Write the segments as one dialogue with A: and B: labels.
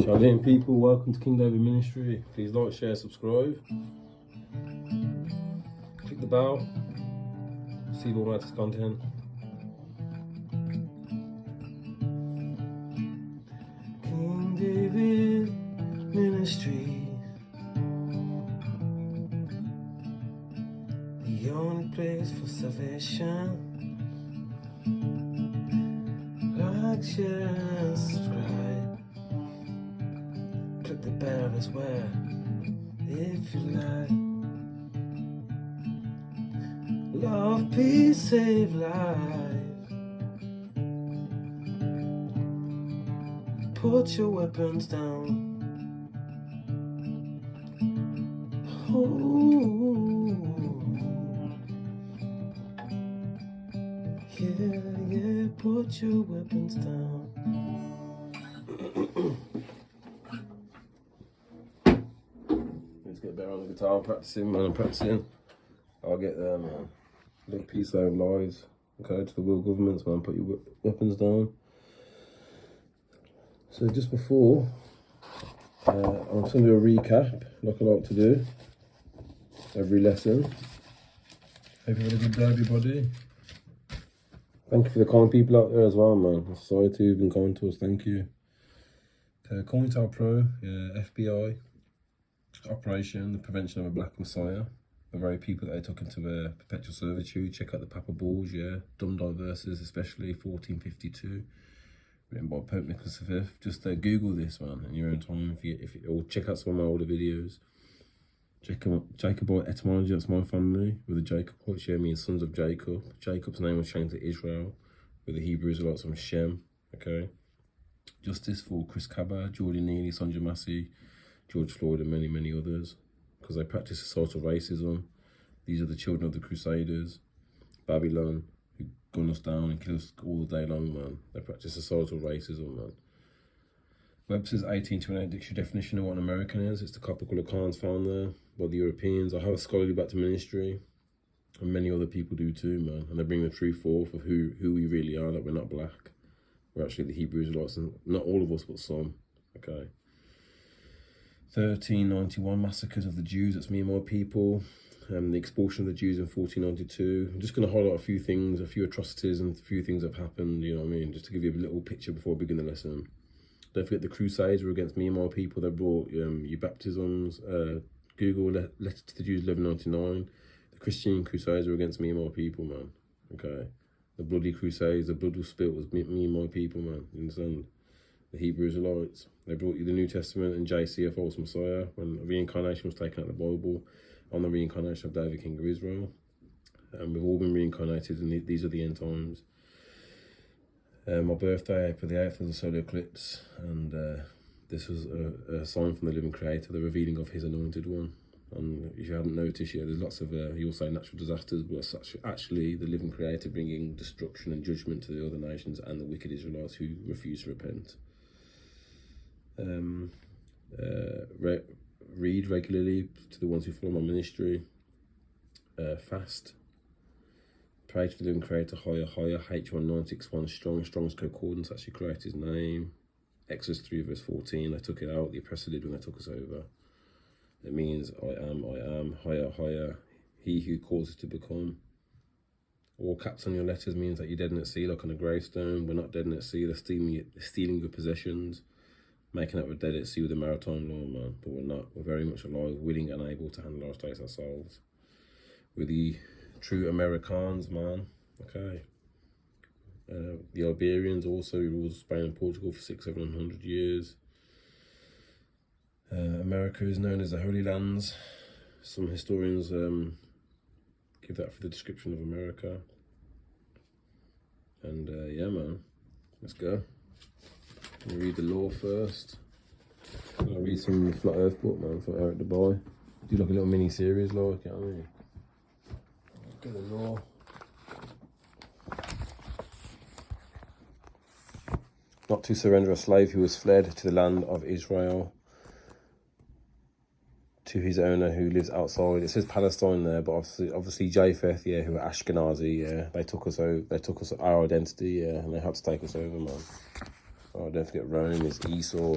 A: Chaldean people, welcome to King David Ministry. Please like, share, subscribe. Click the bell. See all my latest content. King David Ministry, the only place for salvation. Like, share, and subscribe. Click the bell as well, if you like. Love, peace, save lives. Put your weapons down. Oh, yeah, put your weapons down. Let's get better on the guitar. I'm practicing. I'll get there, man. Look, peace, save lives. Okay, to the world governments, man. Put your weapons down. So just before, I'm going to do a recap, like I like to do every lesson. Hope you had a good day, everybody. Thank you for the kind people out there as well, man. The society who've been kind to us, thank you. COINTELPRO, FBI, Operation the Prevention of a Black Messiah. The very people that they took into perpetual servitude. Check out the Papa Bulls, Dumb Diverses, especially 1452, written by Pope Nicholas V. Just Google this, man, in your own time. Or check out some of my older videos. Jacobite etymology, that's my family. With the Jacobites, means sons of Jacob. Jacob's name was changed to Israel, with the Hebrew Israelites from Shem. Okay. Justice for Chris Kaba, Jordan Neely, Sonja Massey, George Floyd, and many, many others. Because they practice societal racism. These are the children of the Crusaders, Babylon, who gun us down and kill us all the day long, man. They practice societal racism, man. Webster's 1828 dictionary definition of what an American is. It's the copper colour cons found there by the Europeans. I have a scholarly back to ministry, and many other people do too, man. And they bring the truth forth of who we really are, that we're not black. We're actually the Hebrew Israelites, and not all of us, but some, okay. 1391 massacres of the Jews, that's me and my people. The expulsion of the Jews in 1492. I'm just going to highlight a few things, a few atrocities and a few things that have happened, you know what I mean, just to give you a little picture before I begin the lesson. Don't forget the Crusades were against me and my people. They brought your baptisms. Google Letter to the Jews 1199. The Christian Crusades were against me and my people, man. Okay. The bloody Crusades, the blood was spilt was me and my people, man. You understand? The Hebrew Israelites. They brought you the New Testament and JC, a false Messiah, when reincarnation was taken out of the Bible, on the reincarnation of David, King of Israel. And we've all been reincarnated, and these are the end times. My birthday, April the 8th, was a solar eclipse, and this was a sign from the living Creator, the revealing of His anointed one. And if you haven't noticed yet, there's lots of, you'll say natural disasters, but it's actually the living Creator bringing destruction and judgment to the other nations and the wicked Israelites who refuse to repent. Read regularly to the ones who follow my ministry. Fast. Pray to the living Creator, higher, H1961, strong's concordance actually created His name. Exodus 3 verse 14, they took it out, the oppressor did when they took us over. It means I am, higher, He who causes to become. All caps on your letters means that you're dead at sea, like on a gravestone. We're not dead at sea, they're stealing your possessions. Making up we're dead at sea with the maritime law, man. But we're not, we're very much alive, willing and able to handle our states ourselves. We're the true Americans, man. Okay. The Iberians also ruled Spain and Portugal for 600-700 years. America is known as the Holy Lands. Some historians give that for the description of America. And yeah, man, let's go. I'll read the law first. I'll read some Flat Earth book, man, from Eric Dubai. Do like a little mini series, like, you know what I mean? Get the law. Not to surrender a slave who has fled to the land of Israel to his owner who lives outside. It says Palestine there, but obviously Japheth, yeah, who are Ashkenazi, yeah, they took us over. They took us our identity, yeah, and they had to take us over, man. Oh, don't forget Rome is Esau.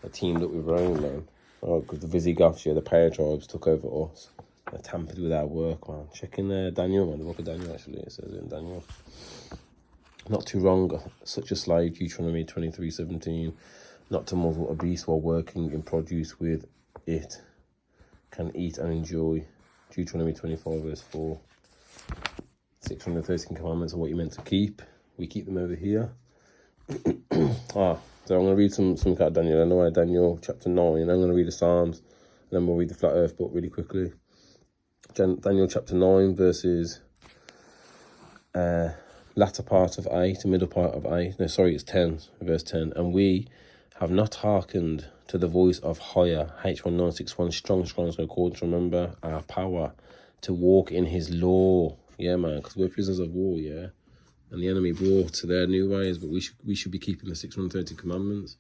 A: They teamed up with Rome, man. Oh, because the Visigoths, yeah, the Paratribes took over us. They tampered with our work, man. Check in Daniel, man. The book of Daniel, actually, it says in Daniel. Not too wrong, such a slave, Deuteronomy 23:17. Not to muzzle a beast while working in produce with it, can eat and enjoy. Deuteronomy 25:4. 613 commandments are what you're meant to keep. We keep them over here. So I'm going to read some out of Daniel. Anyway, Daniel chapter 9. I'm going to read the Psalms, and then we'll read the Flat Earth book really quickly. Daniel chapter 9, verses latter part of 8, middle part of 8. No, sorry, it's 10, verse 10. And we have not hearkened to the voice of higher, H1961, strong concordance, remember our power, to walk in his law. Yeah, man, because we're prisoners of war, yeah. And the enemy brought their new ways, but we should be keeping the 630 commandments.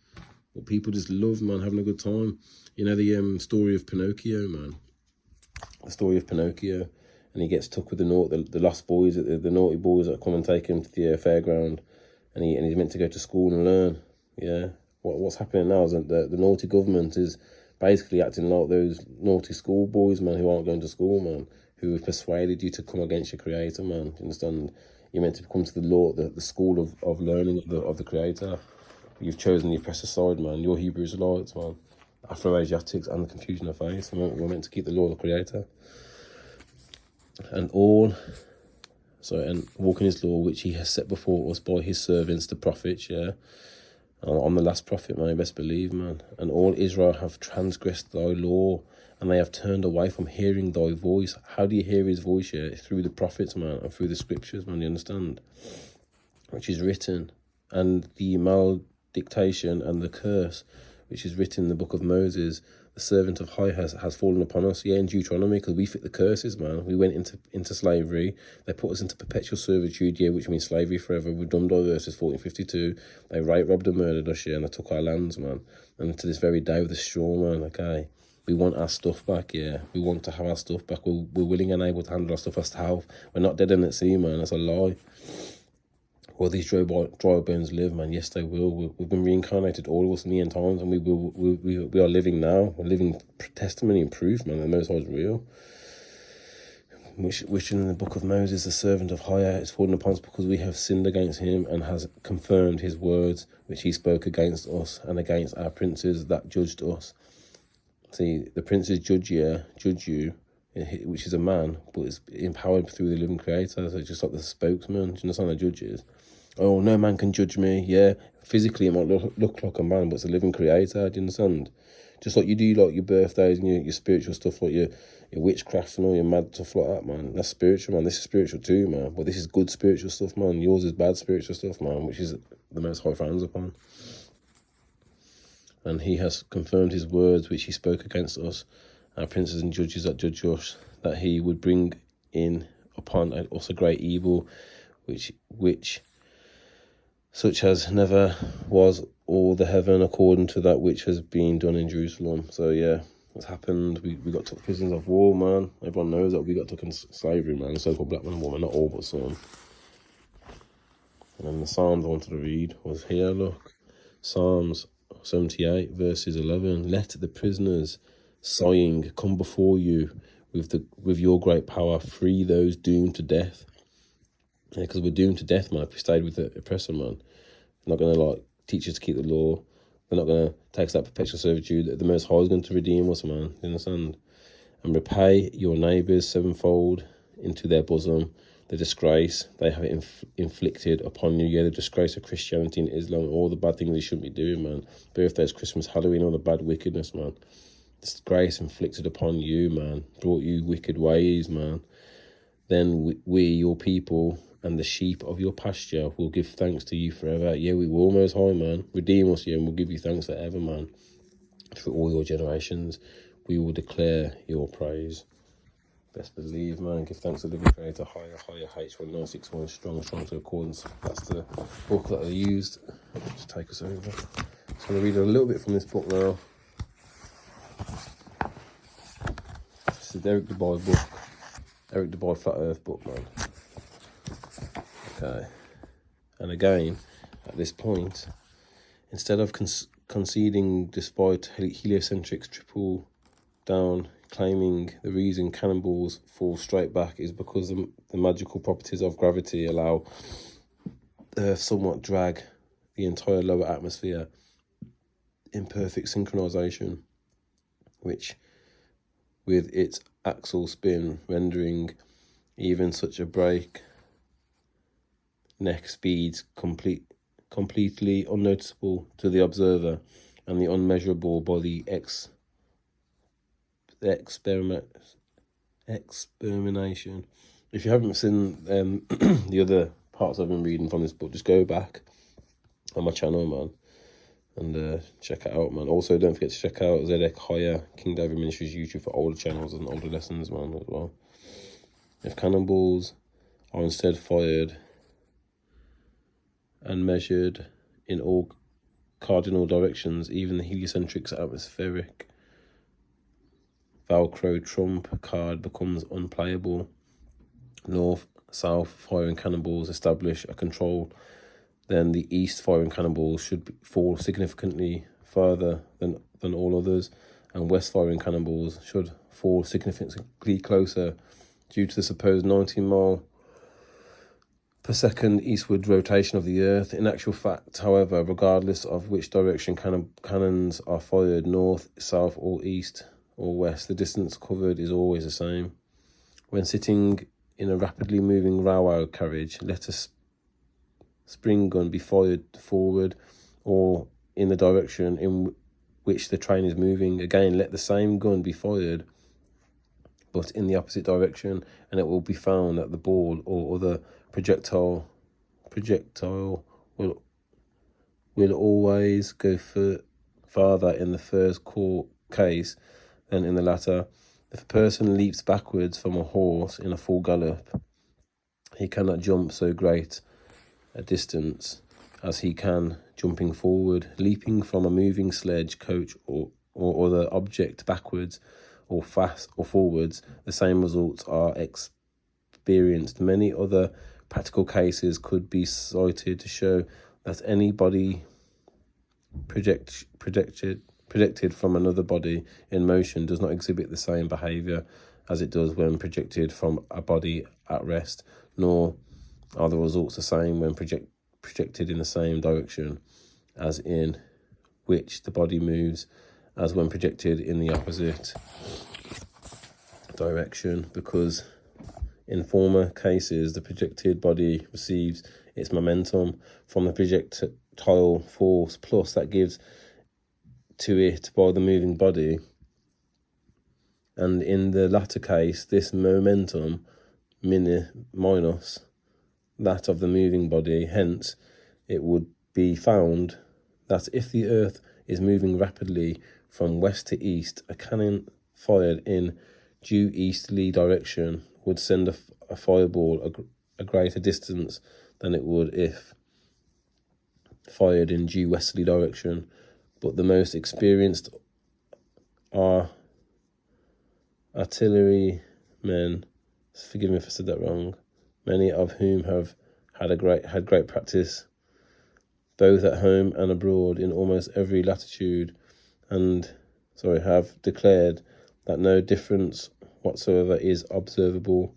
A: But people just love, man, having a good time. You know the story of Pinocchio, man. The story of Pinocchio, and he gets stuck with the lost boys, the naughty boys that come and take him to the fairground, and he's meant to go to school and learn. Yeah, what's happening now is that the naughty government is basically acting like those naughty school boys, man, who aren't going to school, man, who have persuaded you to come against your creator, man. You understand? You're meant to come to the law, the school of learning of the creator. You've chosen the oppressor side, man. You're Hebrew Israelites, man. Afro-Asiatics and the confusion of faith. We're meant to keep the law of the creator. And walk in his law, which he has set before us by his servants, the prophets, yeah. I'm the last prophet, man, you best believe, man. And all Israel have transgressed thy law, and they have turned away from hearing thy voice. How do you hear his voice, yeah? Through the prophets, man, and through the scriptures, man, you understand? Which is written. And the malediction and the curse, which is written in the book of Moses, the servant of high has fallen upon us, yeah, in Deuteronomy, because we fit the curses, man. We went into slavery. They put us into perpetual servitude, yeah, which means slavery forever. We've done verses 1452. They raped, robbed and murdered us, yeah, and they took our lands, man. And to this very day with a straw, man, okay? We want our stuff back, yeah. We want to have our stuff back. We're willing and able to handle our stuff ourselves. We're not dead in at sea, man. That's a lie. Will these dry bones live, man? Yes, they will. We've been reincarnated, all of us, in the end times, and we are living now. We're living testimony and proof, man, that the Most High is real. Which in the book of Moses, the servant of Higher, is fallen upon us because we have sinned against him and has confirmed his words, which he spoke against us and against our princes that judged us. See, the princes judge you, which is a man, but it's empowered through the living creator. So it's just like the spokesman. Do you understand the judges? Oh, no man can judge me. Yeah, physically it might look like a man, but it's a living creator. Do you understand? Just like you do, like your birthdays and your spiritual stuff, like your witchcraft and all your mad stuff like that, man. That's spiritual, man. This is spiritual too, man. But this is good spiritual stuff, man. Yours is bad spiritual stuff, man, which is the Most High frowns upon. And he has confirmed his words, which he spoke against us, our princes and judges that judge us, that he would bring in upon us a great evil, which such as never was all the heaven, according to that which has been done in Jerusalem. So yeah, what's happened? We got took prisoners of war, man. Everyone knows that we got took in slavery, man. So-called black man and woman, not all but some. And then the Psalms I wanted to read was here. Look, Psalms 78 verses 11. Let the prisoners sighing come before you with your great power. Free those doomed to death. Yeah, because we're doomed to death, man, if we stayed with the oppressor, man. They're not going to, like, teach us to keep the law. They're not going to take us that perpetual servitude. The Most High is going to redeem us, man. You understand? And repay your neighbours sevenfold into their bosom the disgrace they have inflicted upon you. Yeah, the disgrace of Christianity and Islam, all the bad things they shouldn't be doing, man. Birthdays, Christmas, Halloween, all the bad wickedness, man. Disgrace inflicted upon you, man. Brought you wicked ways, man. Then we, your people, and the sheep of your pasture will give thanks to you forever. Yeah, we will, Most High, man. Redeem us, yeah, and we'll give you thanks forever, man. Through all your generations, we will declare your praise. Best believe, man. Give thanks to the living creator. Higher, H1961, strong to accordance. That's the book that I used. Just take us over. So I'm going to read a little bit from this book now. This is the Eric Dubai book. Eric Dubai Flat Earth book, man. Okay. And again, at this point, instead of conceding despite heliocentrics triple down, claiming the reason cannonballs fall straight back is because the magical properties of gravity allow Earth somewhat drag the entire lower atmosphere in perfect synchronization, which with its axial spin rendering even such a break neck speeds completely unnoticeable to the observer and the unmeasurable by the experimentation. If you haven't seen the other parts I've been reading from this book, just go back on my channel, man, and check it out, man. Also, don't forget to check out Zedek Higher, King David Ministry's YouTube for older channels and older lessons, man, as well. If cannonballs are instead fired and measured in all cardinal directions, even the heliocentric atmospheric Velcro trump card becomes unplayable. North-south firing cannonballs establish a control, then the east firing cannonballs should fall significantly further than all others, and west firing cannonballs should fall significantly closer due to the supposed 19 mph eastward rotation of the Earth. In actual fact, however, regardless of which direction cannons are fired, north, south, or east or west, the distance covered is always the same. When sitting in a rapidly moving railway carriage, let a spring gun be fired forward or in the direction in which the train is moving. Again, let the same gun be fired, but in the opposite direction, and it will be found that the ball or other projectile will always go farther in the first case than in the latter. If a person leaps backwards from a horse in a full gallop, he cannot jump so great a distance as he can jumping forward. Leaping from a moving sledge, coach, or other object backwards or fast or forwards, the same results are experienced. Many other practical cases could be cited to show that any body projected from another body in motion does not exhibit the same behaviour as it does when projected from a body at rest, nor are the results the same when projected in the same direction as in which the body moves as when projected in the opposite direction, because in former cases the projected body receives its momentum from the projectile force plus that gives to it by the moving body, and in the latter case this momentum minus that of the moving body. Hence it would be found that if the Earth is moving rapidly from west to east, a cannon fired in due easterly direction would send a fireball a greater distance than it would if fired in due westerly direction. But the most experienced artillerymen, forgive me if I said that wrong, many of whom have had great practice both at home and abroad in almost every latitude, have declared that no difference whatsoever is observable,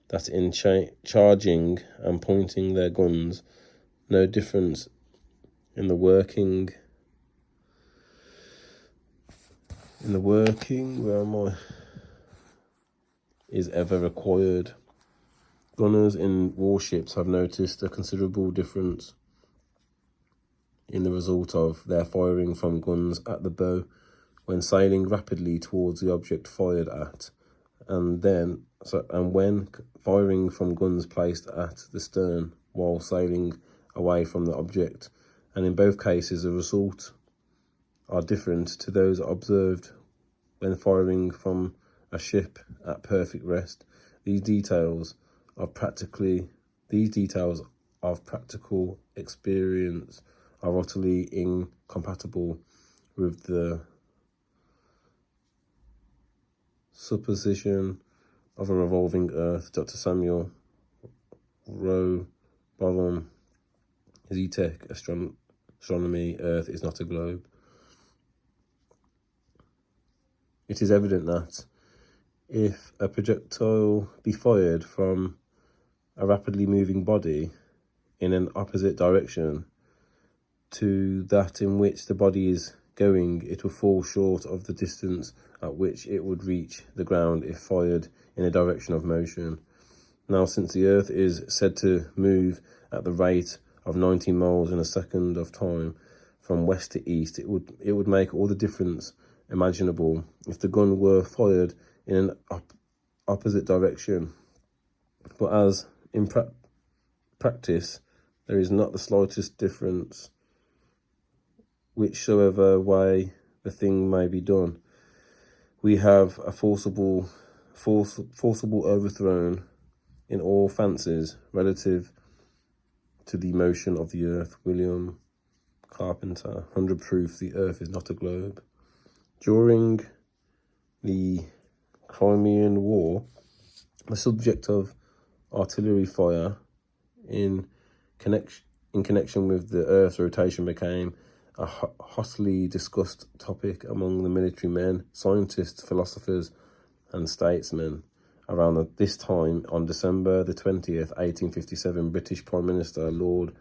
A: that in charging and pointing their guns, no difference in the working, is ever required. Gunners in warships have noticed a considerable difference in the result of their firing from guns at the bow when sailing rapidly towards the object fired at, and when firing from guns placed at the stern while sailing away from the object, and in both cases the results are different to those observed when firing from a ship at perfect rest. These details of practical experience are utterly incompatible with the supposition of a revolving Earth. Dr. Samuel Robotham, Zetek Astronomy, Earth is not a globe. it is evident that if a projectile be fired from a rapidly moving body in an opposite direction to that in which the body is going, it will fall short of the distance at which it would reach the ground if fired in a direction of motion. Now, since the Earth is said to move at the rate of 90 miles in a second of time from west to east, it would make all the difference imaginable if the gun were fired in an opposite direction. But as in practice, there is not the slightest difference whichsoever way the thing may be done. We have a forcible overthrown in all fancies relative to the motion of the earth. William Carpenter, 100 Proof the Earth is not a globe. During the Crimean War, the subject of artillery fire in connection with the Earth's rotation became a hotly discussed topic among the military men, scientists, philosophers, and statesmen. Around this time, on December the 20th, 1857, British Prime Minister Lord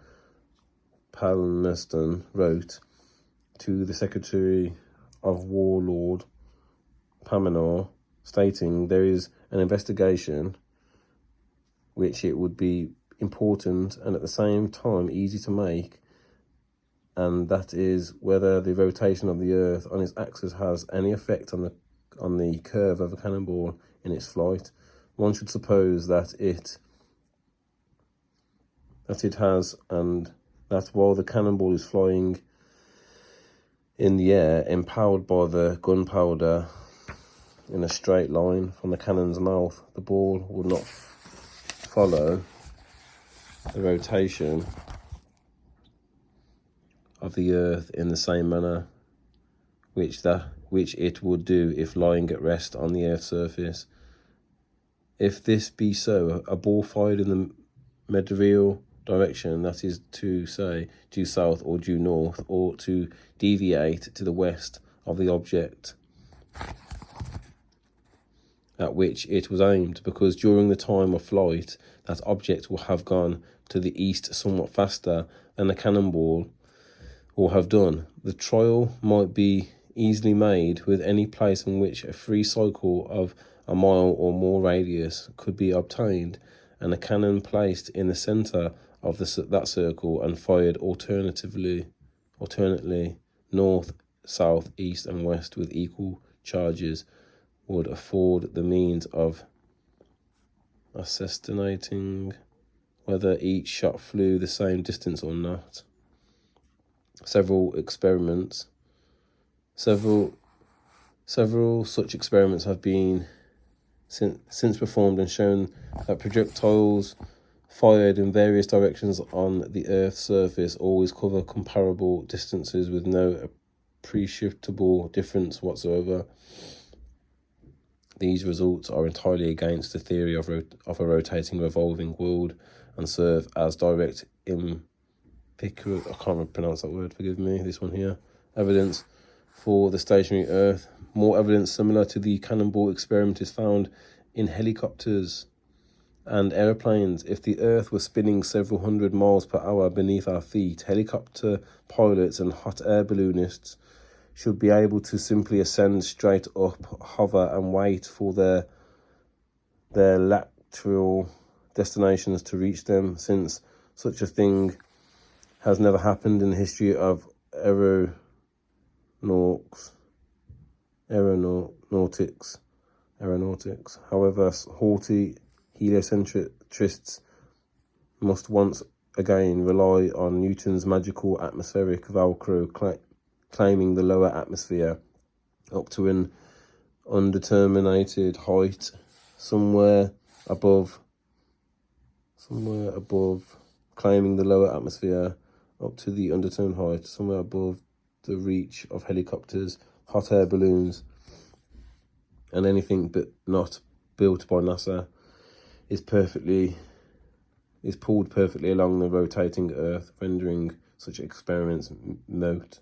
A: Palmerston wrote to the Secretary of War, Lord Palmer, stating there is an investigation which it would be important and at the same time easy to make, and that is whether the rotation of the Earth on its axis has any effect on the curve of a cannonball in its flight. One should suppose that it has, and that while the cannonball is flying in the air, empowered by the gunpowder in a straight line from the cannon's mouth, the ball would not follow the rotation of the Earth in the same manner which it would do if lying at rest on the Earth's surface. If this be so, a ball fired in the medial direction, that is to say, due south or due north, ought to deviate to the west of the object at which it was aimed, because during the time of flight, that object will have gone to the east somewhat faster than the cannonball will have done. The trial might be easily made with any place in which a free cycle of a mile or more radius could be obtained, and a cannon placed in the centre of that circle and fired alternately north, south, east and west with equal charges would afford the means of ascertaining whether each shot flew the same distance or not. Several such experiments have been since performed and shown that projectiles fired in various directions on the Earth's surface always cover comparable distances with no appreciable difference whatsoever. These results are entirely against the theory of a rotating, revolving world and serve as direct I can't pronounce that word, forgive me, this one here, evidence for the stationary Earth. More evidence similar to the cannonball experiment is found in helicopters and aeroplanes. If the Earth was spinning several hundred miles per hour beneath our feet, helicopter pilots and hot air balloonists should be able to simply ascend straight up, hover and wait for their lateral destinations to reach them, since such a thing has never happened in the history of aeronautics. However, haughty heliocentrists must once again rely on Newton's magical atmospheric Velcro, claiming the lower atmosphere up to an undetermined height somewhere above, claiming the lower atmosphere up to the undetermined height somewhere above the reach of helicopters, hot air balloons, and anything but not built by NASA is pulled perfectly along the rotating Earth, rendering such experiments moot.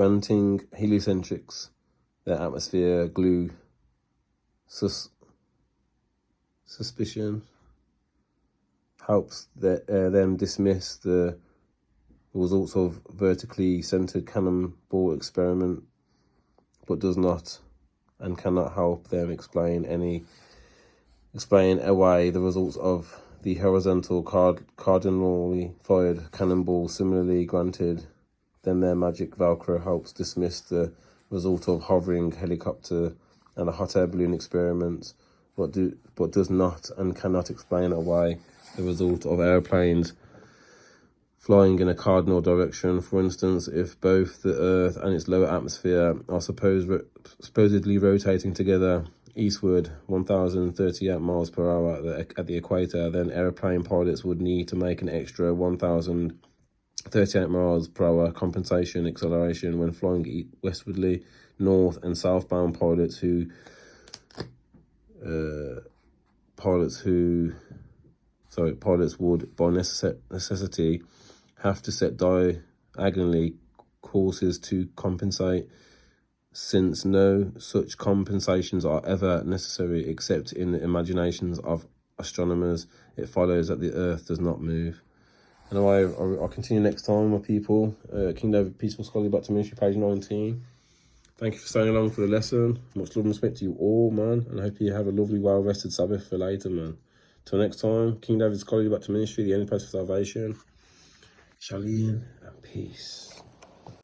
A: granting heliocentrics their atmosphere glue suspicion helps them dismiss the results of vertically centered cannonball experiment, but does not and cannot help them explain away the results of the horizontal cardinally fired cannonball. Similarly granted, then their magic Velcro helps dismiss the result of hovering helicopter and a hot air balloon experiment, but does not and cannot explain away the result of airplanes flying in a cardinal direction. For instance, if both the Earth and its lower atmosphere are supposedly rotating together eastward 1,038 miles per hour at the equator, then airplane pilots would need to make an extra 1,038 miles per hour compensation acceleration when flying westwardly. North and southbound pilots would by necessity have to set diagonally courses to compensate. Since no such compensations are ever necessary except in the imaginations of astronomers, it follows that the Earth does not move. Anyway, I'll continue next time, my people. King David, Peaceful Scholarly, back to ministry, page 19. Thank you for staying along for the lesson. Much love and respect to you all, man. And I hope you have a lovely, well-rested Sabbath for later, man. Till next time, King David Scholarly, back to ministry, the only place for salvation. Shalom and peace.